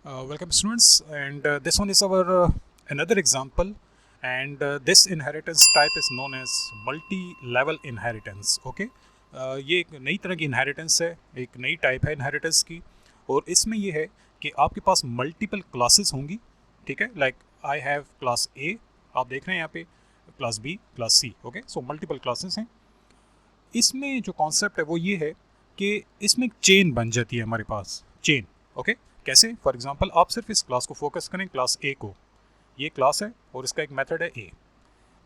Welcome students, and this one is our another example, and this inheritance type is known as multi-level inheritance. Okay, ये एक नई तरह की inheritance है, एक नई टाइप है inheritance की, और इसमें ये है कि आपके पास मल्टीपल क्लासेस होंगी, ठीक है, like I have class A, आप देख रहे हैं यहाँ पे class B, class C, okay, so multiple classes हैं। इसमें जो कॉन्सेप्ट है वो ये है कि इसमें एक चेन बन जाती है हमारे पास, चेन, ओके। कैसे? फॉर एग्जांपल आप सिर्फ इस क्लास को फोकस करें, क्लास ए को, ये क्लास है और इसका एक मेथड है ए।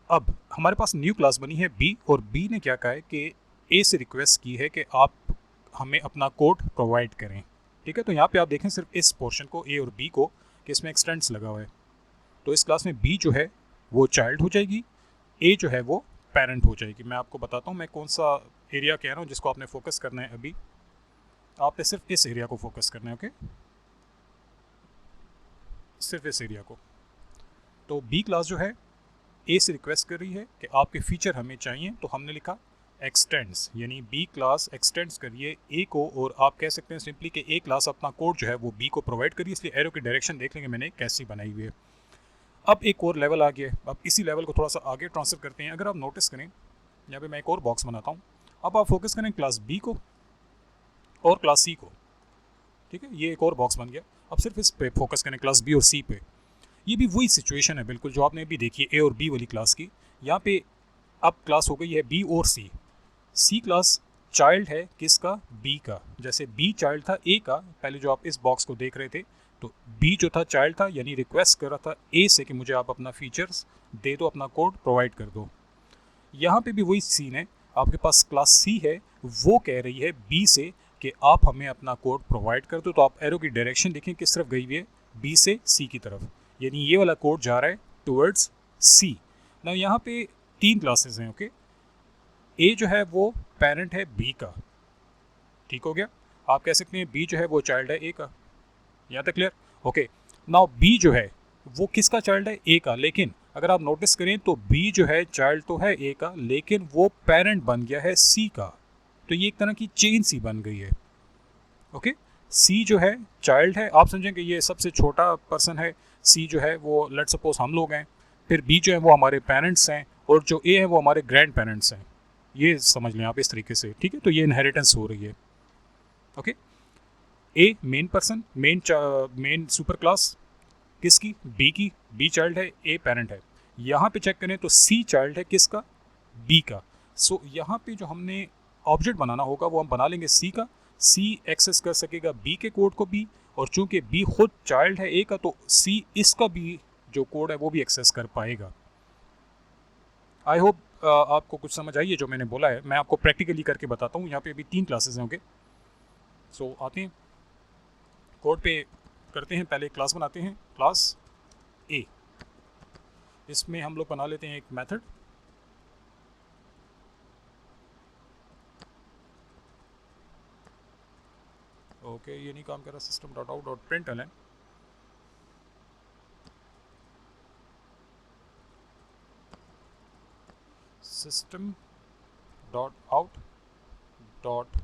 अब हमारे पास न्यू क्लास बनी है बी, और बी ने क्या कहा है कि ए से रिक्वेस्ट की है कि आप हमें अपना कोड प्रोवाइड करें, ठीक है। तो यहाँ पे आप देखें सिर्फ इस पोर्शन को, ए और बी को, कि इसमें एक्सटेंड्स लगा हुआ है। तो इस क्लास में बी जो है वो चाइल्ड हो जाएगी, ए जो है वो पेरेंट हो जाएगी। मैं आपको बताता हूँ मैं कौन सा एरिया कह रहा हूँ जिसको आपने फोकस करना है। अभी आपने सिर्फ इस एरिया को फोकस करना है, ओके, सिर्फ इस एरिया को। तो बी क्लास जो है ए से रिक्वेस्ट कर रही है कि आपके फीचर हमें चाहिए, तो हमने लिखा एक्सटेंड्स, यानी बी क्लास एक्सटेंड्स करिए ए को, और आप कह सकते हैं सिंपली कि ए क्लास अपना कोड जो है वो बी को प्रोवाइड करिए। इसलिए एरो की डायरेक्शन देख लेंगे मैंने कैसी बनाई हुई है। अब एक और लेवल आ गया है, अब इसी लेवल को थोड़ा सा आगे ट्रांसफर करते हैं। अगर आप नोटिस करें, यहाँ पे मैं एक और बॉक्स बनाता हूँ। अब आप फोकस करें क्लास बी को और क्लास सी को, ठीक है, ये एक और बॉक्स बन गया। अब सिर्फ इस पे फोकस करें, क्लास बी और सी पे। ये भी वही सिचुएशन है बिल्कुल जो आपने अभी देखी है ए और बी वाली क्लास की। यहाँ पे अब क्लास हो गई है बी और सी। सी क्लास चाइल्ड है किसका? बी का। जैसे बी चाइल्ड था ए का, पहले जो आप इस बॉक्स को देख रहे थे, तो बी जो था चाइल्ड था, यानी रिक्वेस्ट कर रहा था ए से कि मुझे आप अपना फीचर्स दे दो, अपना कोड प्रोवाइड कर दो। यहाँ पे भी वही सीन है, आपके पास क्लास सी है, वो कह रही है बी से कि आप हमें अपना कोड प्रोवाइड कर दो। तो आप एरो की डायरेक्शन देखें किस तरफ गई हुई है, बी से सी की तरफ, यानी ये वाला कोड जा रहा है टुवर्ड्स सी। ना यहाँ पे तीन क्लासेस हैं, ओके। ए जो है वो पेरेंट है बी का, ठीक हो गया। आप कह सकते हैं बी जो है वो चाइल्ड है ए का, यहाँ तक क्लियर? ओके। नाउ बी जो है वो किसका चाइल्ड है? ए का। लेकिन अगर आप नोटिस करें तो बी जो है चाइल्ड तो है ए का, लेकिन वो पेरेंट बन गया है सी का। तो ये एक तरह की चेन सी बन गई है, ओके। सी जो है चाइल्ड है, आप समझें कि ये सबसे छोटा पर्सन है। सी जो है वो लेट सपोज हम लोग हैं, फिर बी जो है वो हमारे पेरेंट्स हैं, और जो ए है वो हमारे ग्रैंड पेरेंट्स हैं। ये समझ लें आप इस तरीके से, ठीक है। तो ये इनहेरिटेंस हो रही है, okay. A main person, main super class किसकी? बी की। बी चाइल्ड है, ए पेरेंट है। यहाँ पे चेक करें तो सी चाइल्ड है किसका? बी का। सो यहाँ पे जो हमने ऑब्जेक्ट बनाना होगा वो हम बना लेंगे सी का। सी एक्सेस कर सकेगा बी के कोड को भी, और चूंकि बी खुद चाइल्ड है ए का, तो सी इसका भी जो कोड है वो भी एक्सेस कर पाएगा। आई होप आपको कुछ समझ आई है जो मैंने बोला है। मैं आपको प्रैक्टिकली करके बताता हूँ। यहाँ पे अभी तीन क्लासेस हैं, ओके। सो आते हैं कोड पे, करते हैं, पहले क्लास बनाते हैं, क्लास ए। इसमें हम लोग बना लेते हैं एक मेथड, ओके। ये नहीं काम कर रहा, system dot out dot print L N, system dot out dot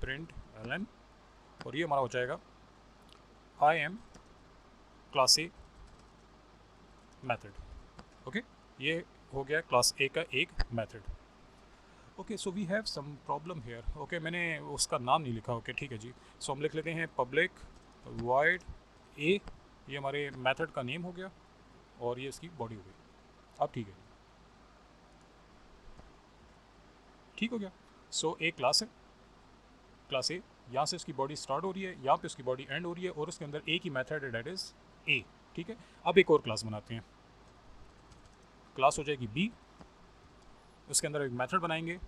print L N, और ये हमारा हो जाएगा I M class A method, okay. ये हो गया क्लास ए का एक method, okay. So we have some problem here, okay. मैंने उसका नाम नहीं लिखा, ओके, ठीक है जी। सो हम लिख लेते हैं पब्लिक वॉइड ए, ये हमारे मेथड का नेम हो गया, और ये इसकी बॉडी हो गई। अब ठीक है, ठीक हो गया। सो ए क्लास है, क्लास ए, यहाँ से उसकी बॉडी स्टार्ट हो रही है, यहाँ पे उसकी बॉडी एंड हो रही है, और उसके अंदर ए की मेथड है, डेट इज़ ए, ठीक है। अब एक और क्लास बनाते हैं, क्लास हो जाएगी बी, उसके अंदर एक मेथड बनाएंगे,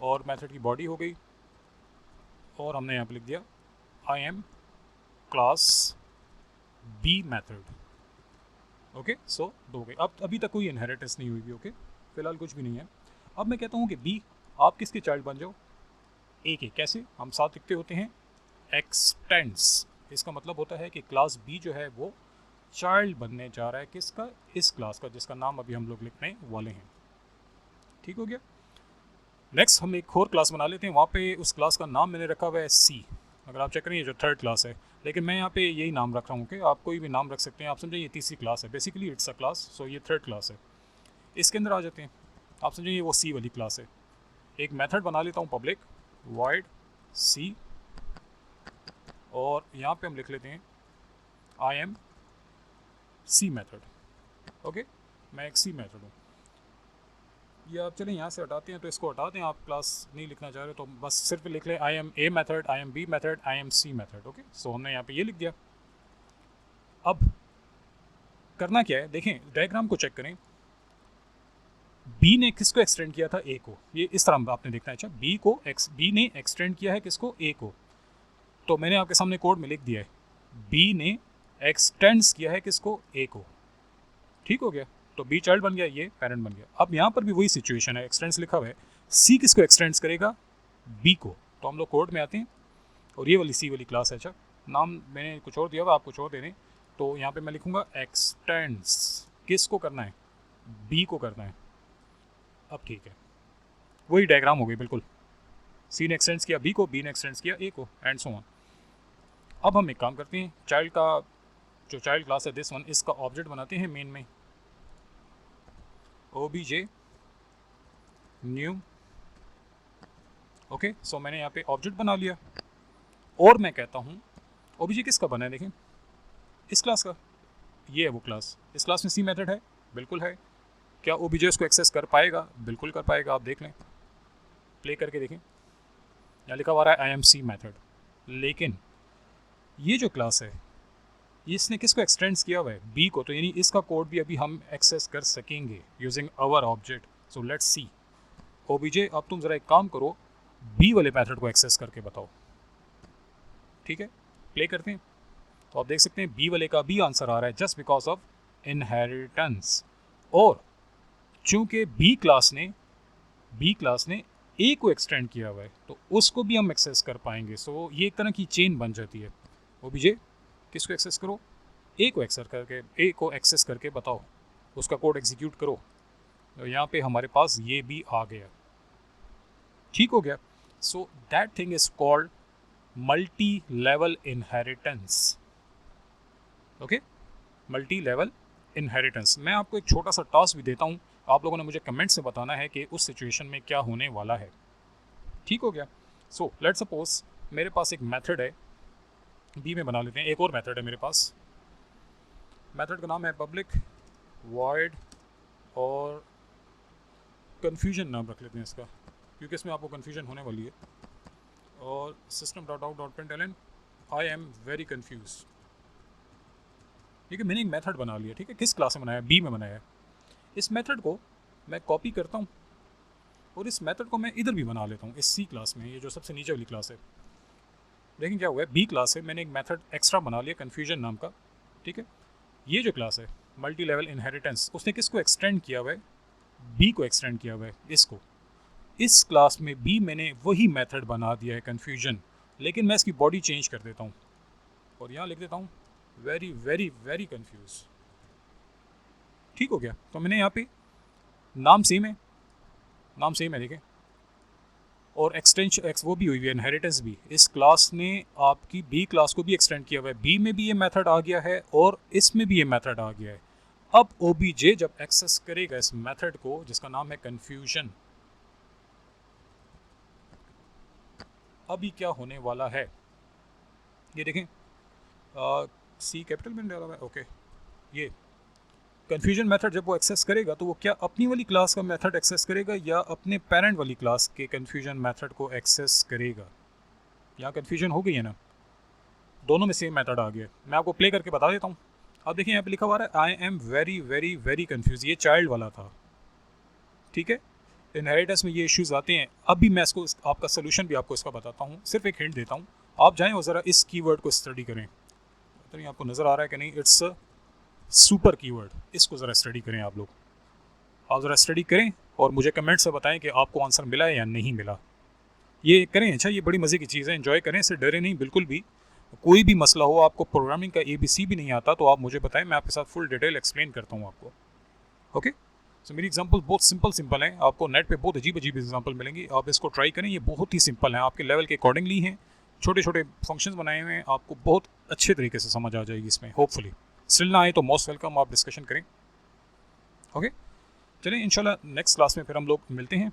और मेथड की बॉडी हो गई, और हमने यहाँ पे लिख दिया I M class B method, okay. So दो हो गए। अब अभी तक कोई इनहेरिटेंस नहीं हुई भी, ओके, फिलहाल कुछ भी नहीं है। अब मैं कहता हूँ कि बी, आप किसके चाइल्ड बन जाओ? ए के। कैसे? हम साथ लिखते होते हैं एक्सटेंड्स। इसका मतलब होता है कि क्लास बी जो है वो चाइल्ड बनने जा रहा है किसका? इस क्लास का, जिसका नाम अभी हम लोग लिखने वाले हैं, ठीक हो गया। नेक्स्ट हम एक और क्लास बना लेते हैं, वहाँ पे उस क्लास का नाम मैंने रखा हुआ है सी, अगर आप चेक करें ये जो थर्ड क्लास है, लेकिन मैं यहाँ पे यही नाम रख रहा हूँ कि आप कोई भी नाम रख सकते हैं। आप समझे ये तीसरी क्लास है, बेसिकली इट्स अ क्लास, सो ये थर्ड क्लास है। इसके अंदर आ जाते हैं, आप समझे ये वो सी वाली क्लास है। एक मेथड बना लेता हूँ पब्लिक वॉइड सी, और यहाँ पे हम लिख लेते हैं I M C method. Okay, मैं एक सी मेथड हूँ। ये आप चलें यहाँ से हटाते हैं, तो इसको हटा दें, आप क्लास नहीं लिखना चाह रहे तो बस सिर्फ लिख लें I am A method, I am B method, I M C method. Okay, so हमने यहाँ पे ये लिख दिया। अब करना क्या है, देखें डायग्राम को चेक करें। बी ने किसको एक्सटेंड किया था, ए को। ये इस तरह आपने देखना है। अच्छा, बी ने एक्सटेंड किया है किसको, ए को। तो मैंने आपके सामने कोड में लिख दिया है, बी ने एक्सटेंड्स किया है किसको, ए को। ठीक हो गया, तो बी चाइल्ड बन गया, ये पेरेंट बन गया। अब यहाँ पर भी वही सिचुएशन है, एक्सटेंड्स लिखा हुआ है, सी किसको एक्सटेंड्स करेगा, बी को। तो हम लोग कोड में आते हैं, और ये वाली सी वाली क्लास है। अच्छा, नाम मैंने कुछ और दिया हुआ, आप कुछ और दे दें। तो यहाँ पे मैं लिखूँगा एक्सटेंड्स किसको करना है, बी को करना है। अब ठीक है, वही डायग्राम हो गई बिल्कुल। सी ने एक्सटेंड्स किया बी को, बी ने एक्सटेंड्स किया ए को, एंड सो ऑन। अब हम एक काम करते हैं, चाइल्ड का जो चाइल्ड क्लास है दिस वन, इसका ऑब्जेक्ट बनाते हैं मेन में, obj न्यू। ओके, सो मैंने यहाँ पे ऑब्जेक्ट बना लिया, और मैं कहता हूँ obj किसका बना है, देखें इस क्लास का। ये है वो क्लास, इस क्लास में सी मेथड है, बिल्कुल है। क्या obj उसको एक्सेस कर पाएगा, बिल्कुल कर पाएगा। आप देख लें, प्ले करके देखें, यहाँ लिखा हुआ रहा है आई एम सी मेथड। लेकिन ये जो क्लास है, इसने किसको एक्सटेंड्स किया हुआ है, बी को। तो यानी इसका कोड भी अभी हम एक्सेस कर सकेंगे using our object. So let's see obj। अब तुम ज़रा एक काम करो, बी वाले मेथड को एक्सेस करके बताओ। ठीक है, प्ले करते हैं, तो आप देख सकते हैं बी वाले का भी आंसर आ रहा है, जस्ट बिकॉज ऑफ इनहेरिटेंस। और चूंकि बी क्लास ने ए को एक्सटेंड किया हुआ है, तो उसको भी हम एक्सेस कर पाएंगे। सो ये एक तरह की चेन बन जाती है। obj किसको एक्सेस करो, ए को एक्सेस करके बताओ, उसका कोड एग्जीक्यूट करो। तो यहाँ पे हमारे पास ये भी आ गया, ठीक हो गया। So that thing is called multi level inheritance. Okay, multi level inheritance. मैं आपको एक छोटा सा टास्क भी देता हूँ, आप लोगों ने मुझे कमेंट से बताना है कि उस सिचुएशन में क्या होने वाला है। ठीक हो गया। सो लेट्स सपोज मेरे पास एक मेथड है, बी में बना लेते हैं, एक और मेथड है मेरे पास। मेथड का नाम है पब्लिक वॉइड, और कन्फ्यूजन नाम रख लेते हैं इसका, क्योंकि इसमें आपको कन्फ्यूजन होने वाली है। और system.out.println I am very confuse. ठीक है, मैंने एक मेथड बना लिया। ठीक है, किस क्लास में बनाया, बी में बनाया है। इस मेथड को मैं कॉपी करता हूँ, और इस मेथड को मैं इधर भी बना लेता हूँ, इस सी क्लास में, ये जो सबसे नीचे वाली क्लास है। लेकिन क्या हुआ है, बी क्लास है, मैंने एक मेथड एक्स्ट्रा बना लिया कन्फ्यूजन नाम का। ठीक है, ये जो क्लास है मल्टी लेवल इनहेरिटेंस, उसने किसको एक्सटेंड किया हुआ है, बी को एक्सटेंड किया हुआ है, इसको। इस क्लास में भी मैंने वही मेथड बना दिया है कन्फ्यूजन, लेकिन मैं इसकी बॉडी चेंज कर देता हूँ, और यहाँ लिख देता हूँ वेरी वेरी वेरी कन्फ्यूज। ठीक हो गया। तो मैंने यहाँ पे नाम सेम है देखें, और एक्सटेंशन वो भी हुई है, इनहेरिटेंस भी। इस क्लास ने आपकी बी क्लास को भी एक्सटेंड किया हुआ है, बी में भी ये मेथड आ गया है, और इसमें भी ये मेथड आ गया है। अब obj जब एक्सेस करेगा इस मेथड को, जिसका नाम है कन्फ्यूजन, अभी क्या होने वाला है ये देखें, सी कैपिटल में डाला हुआ है। ओके, ये कन्फ्यूजन मेथड जब वो एक्सेस करेगा, तो वो क्या अपनी वाली क्लास का मेथड एक्सेस करेगा, या अपने पेरेंट वाली क्लास के कन्फ्यूजन मेथड को एक्सेस करेगा। यहाँ कन्फ्यूजन हो गई है ना, दोनों में सेम मेथड आ गया। मैं आपको प्ले करके बता देता हूँ। अब देखिए यहाँ पे लिखा हुआ है I am very very very confuse, ये चाइल्ड वाला था। ठीक है, इनहेरिटेंस में ये इश्यूज आते हैं। अब भी मैं इसको आपका सोल्यूशन भी आपको इसका बताता हूँ, सिर्फ एक हिंट देता हूँ, आप जाएँ और ज़रा इस कीवर्ड को स्टडी करें। तो नहीं आपको नज़र आ रहा है कि नहीं, इट्स सुपर कीवर्ड, इसको ज़रा स्टडी करें आप लोग। आप ज़रा स्टडी करें और मुझे कमेंट से बताएं कि आपको आंसर मिला है या नहीं मिला। ये करें, अच्छा ये बड़ी मज़े की चीज़ है, एंजॉय करें, इससे डरे नहीं बिल्कुल भी। कोई भी मसला हो, आपको प्रोग्रामिंग का ABC भी नहीं आता, तो आप मुझे बताएं, मैं आपके साथ फुल डिटेल एक्सप्लेन करता हूँ आपको। ओके, सो मेरी एग्जांपल बहुत सिंपल हैं, आपको नेट पे बहुत अजीब एग्जांपल मिलेंगी, आप इसको ट्राई करें। ये बहुत ही सिंपल है, आपके लेवल के अकॉर्डिंगली हैं, छोटे छोटे फंक्शंस बनाए हुए हैं, आपको बहुत अच्छे तरीके से समझ आ जाएगी इसमें होपफुली। स्टिल ना आए तो मोस्ट वेलकम, आप डिस्कशन करें। ओके, चलिए इंशाल्लाह नेक्स्ट क्लास में फिर हम लोग मिलते हैं,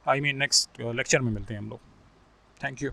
आई मीन नेक्स्ट लेक्चर में मिलते हैं हम लोग। Thank you.